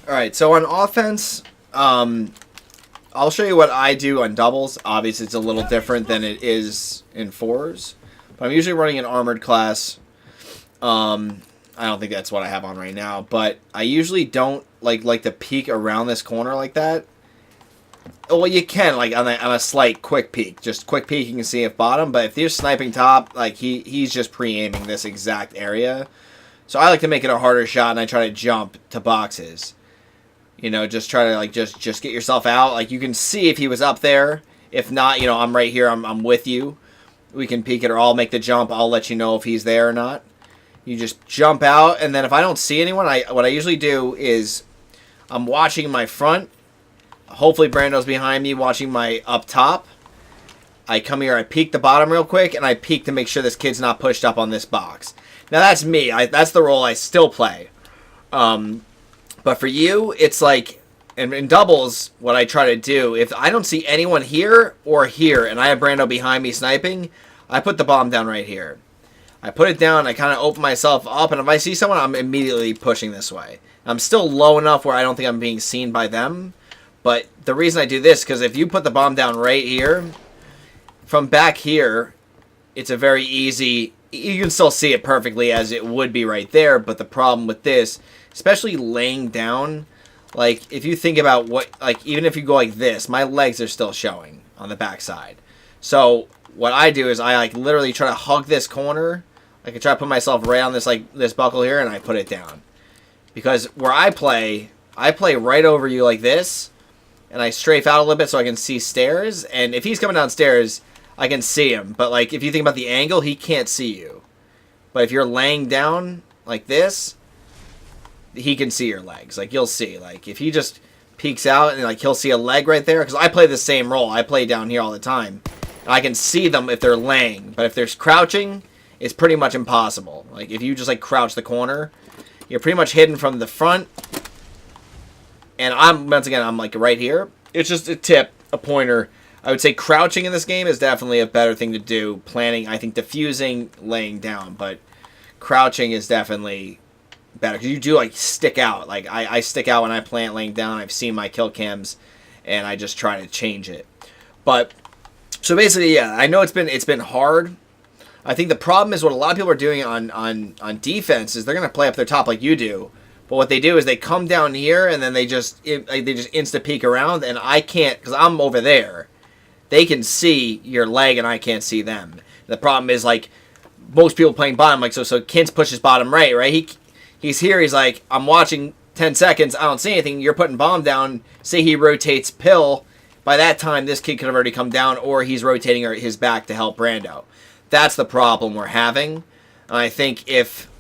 All right, so on offense, I'll show you what I do on doubles. Obviously, it's a little different than it is in fours, but I'm usually running an armored class. I don't think that's what I have on right now, but I usually don't like to peek around this corner like that. Well, you can like on a slight quick peek, just quick peek. You can see if bottom, but if you're sniping top, like he's just pre-aiming this exact area. So I like to make it a harder shot, and I try to jump to boxes. You know, just try to like just get yourself out. Like you can see if he was up there. If not, you know, I'm right here. I'm with you. We can peek it, or I'll make the jump. I'll let you know if he's there or not. You just jump out, and then if I don't see anyone, what I usually do is I'm watching my front. Hopefully Brando's behind me, watching my up top. I come here, I peek the bottom real quick, and I peek to make sure this kid's not pushed up on this box. Now that's me. That's the role I still play. But for you, it's like, in doubles, what I try to do, if I don't see anyone here or here, and I have Brando behind me sniping, I put the bomb down right here. I put it down, I kind of open myself up, and if I see someone, I'm immediately pushing this way. I'm still low enough where I don't think I'm being seen by them, but the reason I do this, because if you put the bomb down right here, from back here, it's a very easy, you can still see it perfectly as it would be right there, but the problem with this, especially laying down, like, if you think about what, like, even if you go like this, my legs are still showing on the backside. So, what I do is I, like, literally try to hug this corner. I can try to put myself right on this, like, this buckle here, and I put it down. Because where I play right over you like this, and I strafe out a little bit so I can see stairs, and if he's coming downstairs, I can see him. But, like, if you think about the angle, he can't see you. But if you're laying down like this, he can see your legs. Like, you'll see. Like, if he just peeks out, and, like, he'll see a leg right there. Because I play the same role. I play down here all the time. And I can see them if they're laying. But if they're crouching, it's pretty much impossible. Like, if you just, like, crouch the corner, you're pretty much hidden from the front. And once again, I'm, like, right here. It's just a tip, a pointer. I would say crouching in this game is definitely a better thing to do. Planning, I think diffusing, laying down. But crouching is definitely better. Because you do, like, stick out. Like, I stick out when I plant laying down. I've seen my kill cams. And I just try to change it. But, so basically, yeah, I know it's been hard. I think the problem is what a lot of people are doing on defense is they're going to play up their top like you do. But what they do is they come down here and then they just insta peek around, and I can't because I'm over there. They can see your leg and I can't see them. The problem is like most people playing bottom, like so Kintz pushes bottom right? He's here. He's like, I'm watching 10 seconds. I don't see anything. You're putting bomb down. Say he rotates pill. By that time, this kid could have already come down, or he's rotating his back to help Brando. That's the problem we're having. I think if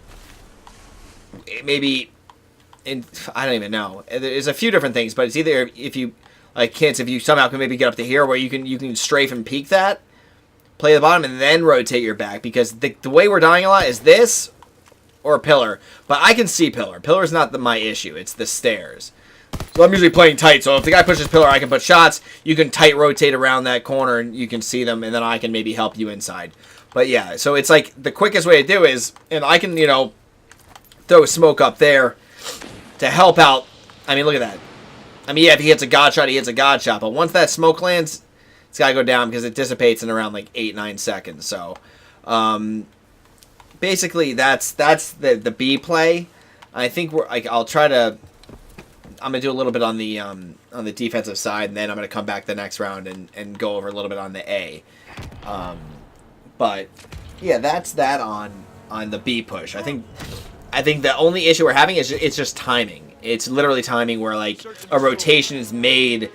maybe. I don't even know. There's a few different things, but it's either if you like Kintz, if you somehow can maybe get up to here where you can strafe and peek that, play the bottom and then rotate your back, because the way we're dying a lot is this or pillar. But I can see pillar. Pillar's not my issue. It's the stairs. So I'm usually playing tight. So if the guy pushes pillar, I can put shots. You can tight rotate around that corner and you can see them, and then I can maybe help you inside. But yeah, so it's like the quickest way to do is, and I can throw smoke up there to help out. I mean, look at that. I mean, yeah, if he hits a god shot, he hits a god shot. But once that smoke lands, it's got to go down because it dissipates in around like 8-9 seconds. So, basically, that's the B play. I think I'll try to. I'm gonna do a little bit on the defensive side, and then I'm gonna come back the next round and go over a little bit on the A. But yeah, that's that on the B push. I think the only issue we're having is it's just timing. It's literally timing where like a rotation is made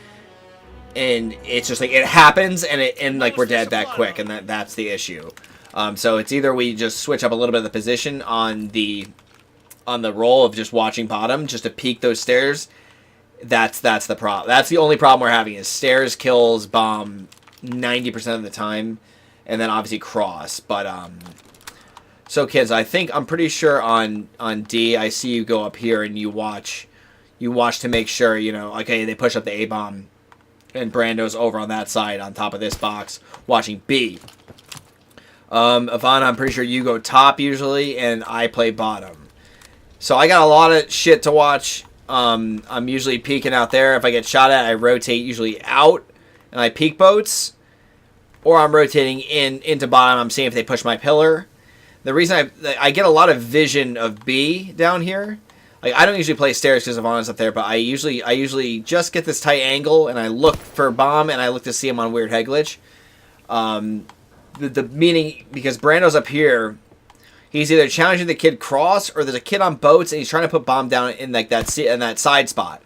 and it's just like it happens and like we're dead that quick, and that's the issue. So it's either we just switch up a little bit of the position on the roll of just watching bottom just to peek those stairs. That's the problem. That's the only problem we're having is stairs kills bomb 90% of the time, and then obviously cross. But so kids, I'm pretty sure on D, I see you go up here and you watch to make sure, okay, they push up the A-bomb and Brando's over on that side on top of this box watching B. Ivana, I'm pretty sure you go top usually and I play bottom. So I got a lot of shit to watch. I'm usually peeking out there. If I get shot at, I rotate usually out, and I peek boats. Or I'm rotating into bottom. I'm seeing if they push my pillar. The reason I get a lot of vision of B down here. Like, I don't usually play stairs because Ivana's up there, but I usually just get this tight angle, and I look for bomb, and I look to see him on weird head glitch. The meaning, because Brando's up here, he's either challenging the kid cross, or there's a kid on boats, and he's trying to put bomb down in like that side spot.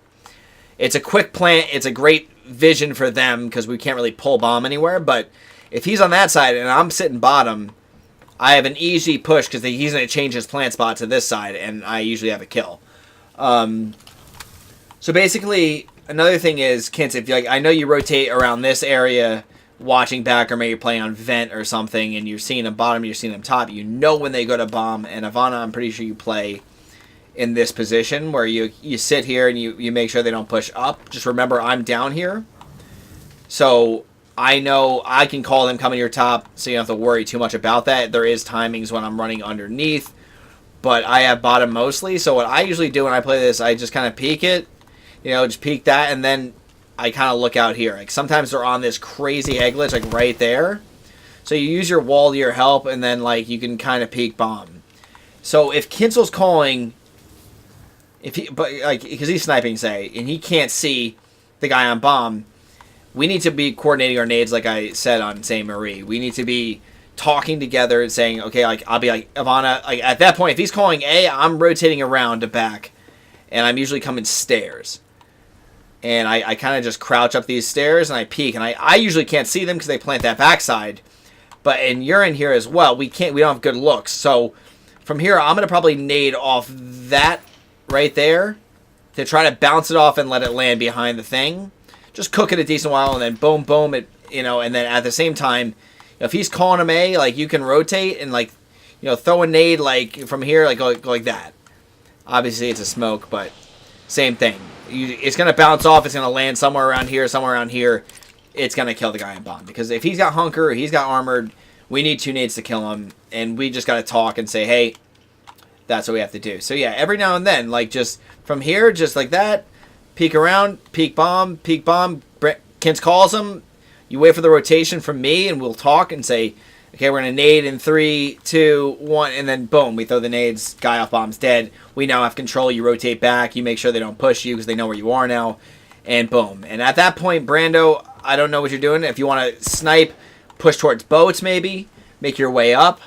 It's a quick plant. It's a great vision for them because we can't really pull bomb anywhere. But if he's on that side and I'm sitting bottom, I have an easy push because he's going to change his plant spot to this side, and I usually have a kill. So basically, another thing is, Kent, if I know you rotate around this area, watching back, or maybe you're playing on vent or something, and you're seeing them bottom, you're seeing them top. You know when they go to bomb, and Ivana, I'm pretty sure you play in this position where you sit here and you make sure they don't push up. Just remember, I'm down here, so I know I can call them coming to your top, so you don't have to worry too much about that. There is timings when I'm running underneath, but I have bottom mostly. So what I usually do when I play this, I just kind of peek it, just peek that, and then I kind of look out here. Like, sometimes they're on this crazy head glitch, like right there. So you use your wall to your help, and then like you can kind of peek bomb. So if Kinsel's calling, because he's sniping, say, and he can't see the guy on bomb, we need to be coordinating our nades, like I said on St. Marie. We need to be talking together and saying, okay, like, I'll be like, Ivana, like, at that point, if he's calling A, I'm rotating around to back, and I'm usually coming stairs. And I kind of just crouch up these stairs, and I peek, and I usually can't see them because they plant that backside. And you're in here as well. We don't have good looks. So from here, I'm going to probably nade off that right there to try to bounce it off and let it land behind the thing. Just cook it a decent while, and then boom, boom, and then at the same time, if he's calling him A, like, you can rotate and, like, throw a nade, like, from here, like, go like that. Obviously, it's a smoke, but same thing. It's going to bounce off. It's going to land somewhere around here, somewhere around here. It's going to kill the guy in bomb. Because if he's got hunker, he's got armored, we need 2 nades to kill him, and we just got to talk and say, hey, that's what we have to do. So, yeah, every now and then, like, just from here, just like that, peek around, peek bomb, Kins calls him. You wait for the rotation from me, and we'll talk and say, okay, we're going to nade in 3, 2, 1, and then boom, we throw the nades, guy off bomb's dead. We now have control. You rotate back. You make sure they don't push you because they know where you are now, and boom. And at that point, Brando, I don't know what you're doing. If you want to snipe, push towards boats maybe, make your way up,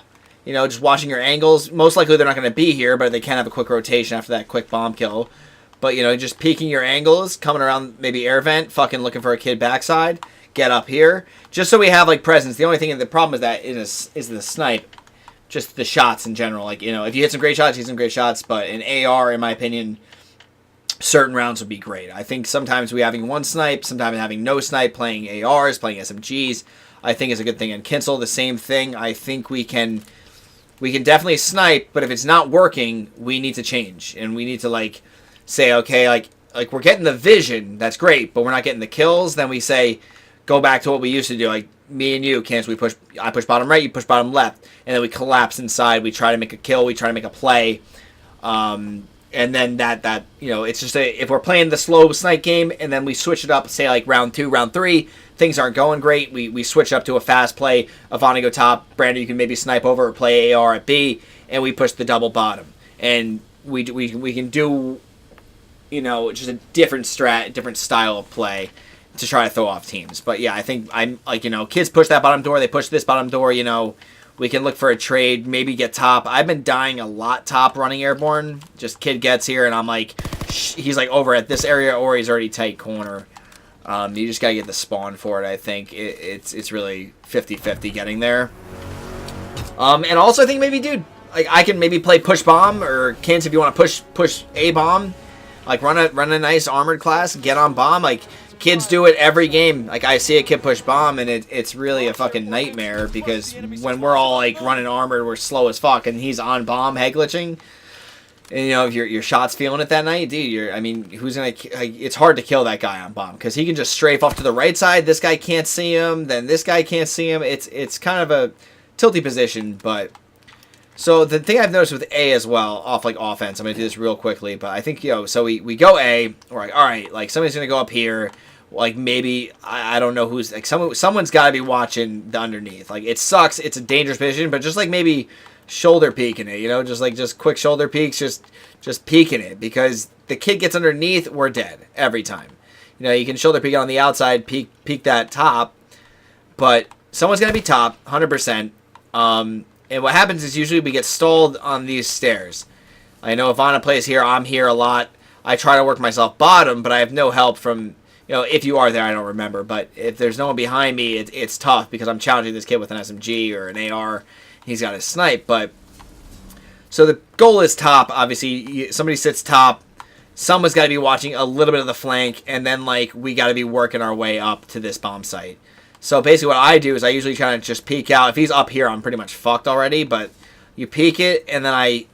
just watching your angles. Most likely they're not going to be here, but they can have a quick rotation after that quick bomb kill. But, just peeking your angles, coming around maybe air vent, fucking looking for a kid backside, get up here, just so we have, like, presence. The only thing, the problem is that is the snipe, just the shots in general. Like, if you hit some great shots, you hit some great shots, but an AR, in my opinion, certain rounds would be great. I think sometimes we having one snipe, sometimes having no snipe, playing ARs, playing SMGs, I think is a good thing. And Kinsel, the same thing. I think we can definitely snipe, but if it's not working, we need to change, and we need to, like, say, okay, like we're getting the vision, that's great, but we're not getting the kills. Then we say, go back to what we used to do, like me and you, Cancel. I push bottom right, you push bottom left, and then we collapse inside. We try to make a kill, we try to make a play, and then that it's just if we're playing the slow snipe game, and then we switch it up, say like round 2, round 3, things aren't going great. We switch up to a fast play. Ivana go top, Brandon, you can maybe snipe over or play AR at B, and we push the double bottom, and we can do. Just a different different style of play to try to throw off teams. But yeah, I think I'm like, kids push that bottom door, they push this bottom door, we can look for a trade, maybe get top. I've been dying a lot top running airborne. Just kid gets here and I'm like, he's like over at this area or he's already tight corner. You just gotta get the spawn for it. I think it's really 50-50 getting there. And also I think maybe, dude, like I can maybe play push bomb, or Kins if you want to push a bomb. Like, run a nice armored class, get on bomb. Like, kids do it every game. Like, I see a kid push bomb, and it's really a fucking nightmare, because when we're all, like, running armored, we're slow as fuck, and he's on bomb, head glitching. And, if your shot's feeling it that night, dude, who's going to... Like, it's hard to kill that guy on bomb, because he can just strafe off to the right side. This guy can't see him, then this guy can't see him. It's kind of a tilty position, but... So the thing I've noticed with A as well, off like offense, I'm gonna do this real quickly, but I think so we go A, we're like, all right, like somebody's gonna go up here, like maybe I don't know who's like someone's got to be watching the underneath. Like it sucks, it's a dangerous position, but just like maybe shoulder peeking it, just quick shoulder peeks, just peeking it because the kid gets underneath, we're dead every time. You can shoulder peek it on the outside, peek that top, but someone's gonna be top, 100%. And what happens is usually we get stalled on these stairs. I know if Anna plays here, I'm here a lot. I try to work myself bottom, but I have no help from, if you are there, I don't remember. But if there's no one behind me, it's tough because I'm challenging this kid with an SMG or an AR. He's got a snipe. But so the goal is top. Obviously, somebody sits top. Someone's got to be watching a little bit of the flank, and then we got to be working our way up to this bomb site. So basically what I do is I usually try to just peek out. If he's up here, I'm pretty much fucked already, but you peek it, and then I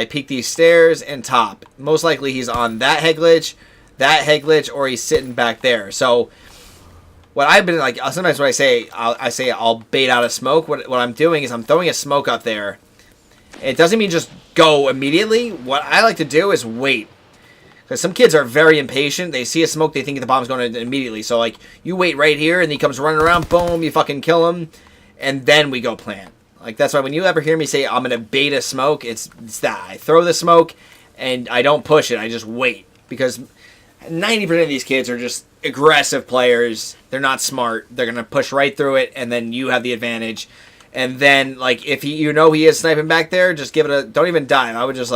peek these stairs and top. Most likely he's on that head glitch, or he's sitting back there. So what I've been like, sometimes when I say I'll bait out a smoke, what I'm doing is I'm throwing a smoke up there. It doesn't mean just go immediately. What I like to do is wait. Because some kids are very impatient. They see a smoke, they think the bomb's going to immediately. So, you wait right here, and he comes running around, boom, you fucking kill him, and then we go plant. That's why when you ever hear me say, I'm going to bait a smoke, it's that. I throw the smoke, and I don't push it. I just wait. Because 90% of these kids are just aggressive players. They're not smart. They're going to push right through it, and then you have the advantage. And then, if he is sniping back there, just give it don't even dive. I would just,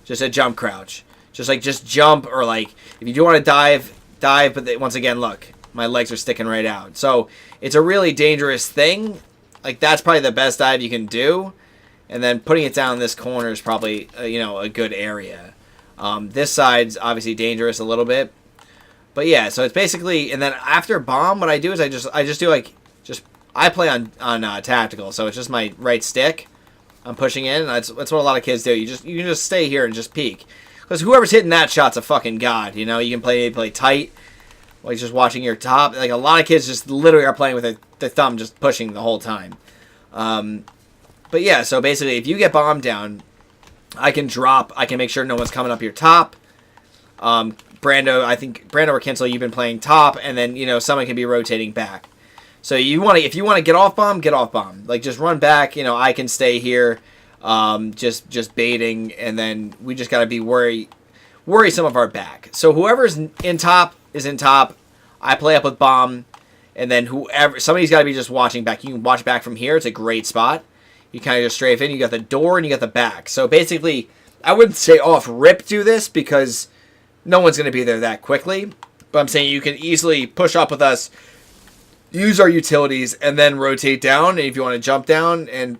just a jump crouch. Just jump, or if you do want to dive, but once again, look, my legs are sticking right out. So it's a really dangerous thing. That's probably the best dive you can do. And then putting it down in this corner is probably, a good area. This side's obviously dangerous a little bit. But yeah, so it's basically, and then after bomb, what I do is I just do I play on tactical, so it's just my right stick. I'm pushing in. That's what a lot of kids do. You can just stay here and just peek. Because whoever's hitting that shot's a fucking god, You can play tight, just watching your top. A lot of kids just literally are playing with the thumb just pushing the whole time. But yeah, so basically, if you get bombed down, I can drop. I can make sure no one's coming up your top. Brando, I think, Brando or Kinsel, you've been playing top, and then, someone can be rotating back. So if you want to get off bomb, get off bomb. Just run back, I can stay here. Just baiting, and then we just got to be worry some of our back. So whoever's in top is in top. I play up with bomb, and then somebody's got to be just watching back. You can watch back from here. It's a great spot. You kind of just strafe in. You got the door and you got the back. So basically, I wouldn't say off rip do this because no one's going to be there that quickly. But I'm saying you can easily push up with us, use our utilities, and then rotate down. And if you want to jump down and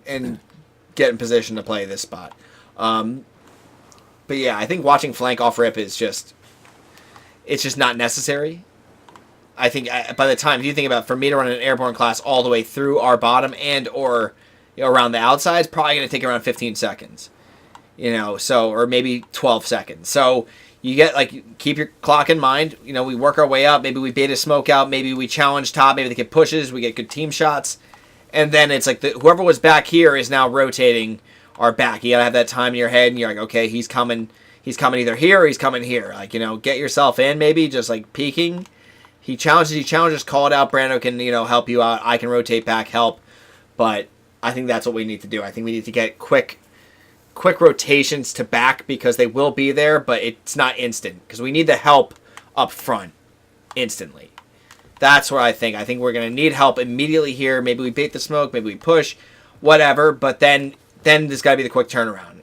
get in position to play this spot. But yeah, I think watching flank off rip is just not necessary. I think by the time, if you think about, for me to run an airborne class all the way through our bottom and or around the outside, it's probably going to take around 15 seconds. Or maybe 12 seconds. So you get, keep your clock in mind. We work our way up. Maybe we bait a smoke out. Maybe we challenge top. Maybe the kid pushes. We get good team shots. And then it's whoever was back here is now rotating our back. You gotta have that time in your head, and you're like, okay, he's coming either here or he's coming here. Get yourself in, maybe just peeking. He challenges, call it out. Brando can, help you out. I can rotate back, help. But I think that's what we need to do. I think we need to get quick rotations to back because they will be there, but it's not instant because we need the help up front instantly. That's what I think. I think we're going to need help immediately here. Maybe we bait the smoke. Maybe we push. Whatever. But then there's got to be the quick turnaround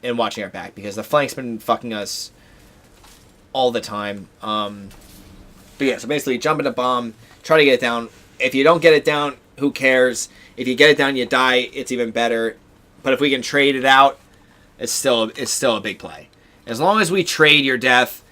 in watching our back because the flank's been fucking us all the time. But yeah, so basically jump into bomb. Try to get it down. If you don't get it down, who cares? If you get it down, you die. It's even better. But if we can trade it out, it's still a big play. As long as we trade your death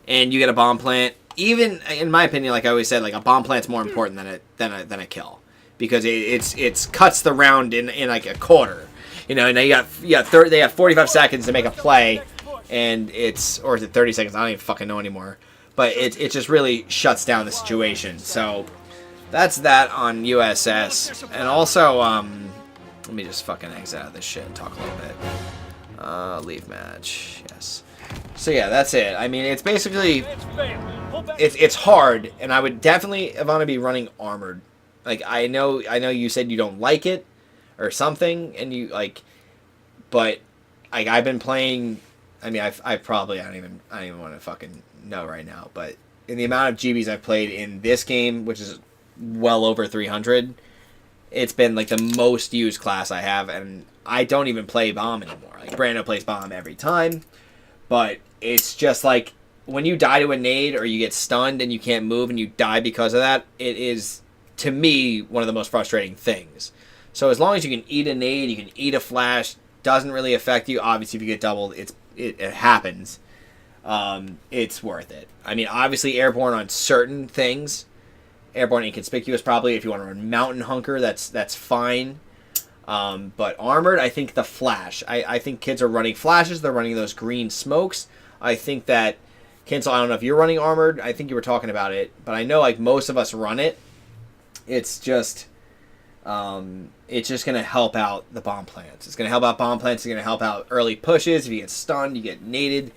and you get a bomb plant, even in my opinion, like I always said, a bomb plant's more important than a kill because it's cuts the round in a quarter. And now they have 45 seconds to make a play, and or is it 30 seconds? I don't even fucking know anymore. But it just really shuts down the situation. So that's that on USS, and also Let me just fucking exit out of this shit and talk a little bit. Leave match. Yes. So yeah, that's it. I mean, it's basically it's hard, and I would definitely want to be running armored. Like I know you said you don't like it or something, and you like, but like I've been playing. I mean, I probably I don't even want to fucking know right now, but in the amount of GBs I've played in this game, which is well over 300, it's been like the most used class I have, and I don't even play bomb anymore. Like Brando plays bomb every time, but it's just like when you die to a nade or you get stunned and you can't move and you die because of that, it is to me one of the most frustrating things. So as long as you can eat a nade, you can eat a flash, doesn't really affect you. Obviously, if you get doubled, it happens. It's worth it. I mean, obviously, airborne on certain things, airborne inconspicuous probably. If you want to run mountain hunker, that's fine. But armored, I think the flash. I think kids are running flashes. They're running those green smokes. I think that Kinsel, I don't know if you're running armored. I think you were talking about it, but I know like most of us run it. It's just going to help out the bomb plants. It's going to help out bomb plants. It's going to help out early pushes. If you get stunned, you get naded.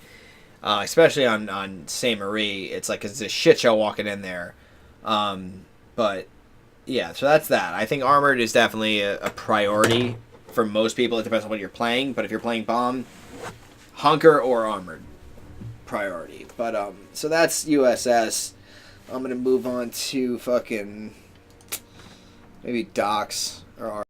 Especially on Saint Marie, it's like it's a shit show walking in there. But yeah, so that's that. I think armored is definitely a priority for most people. It depends on what you're playing, but if you're playing bomb, hunker or armored, priority. But so that's USS. I'm gonna move on to fucking maybe docks or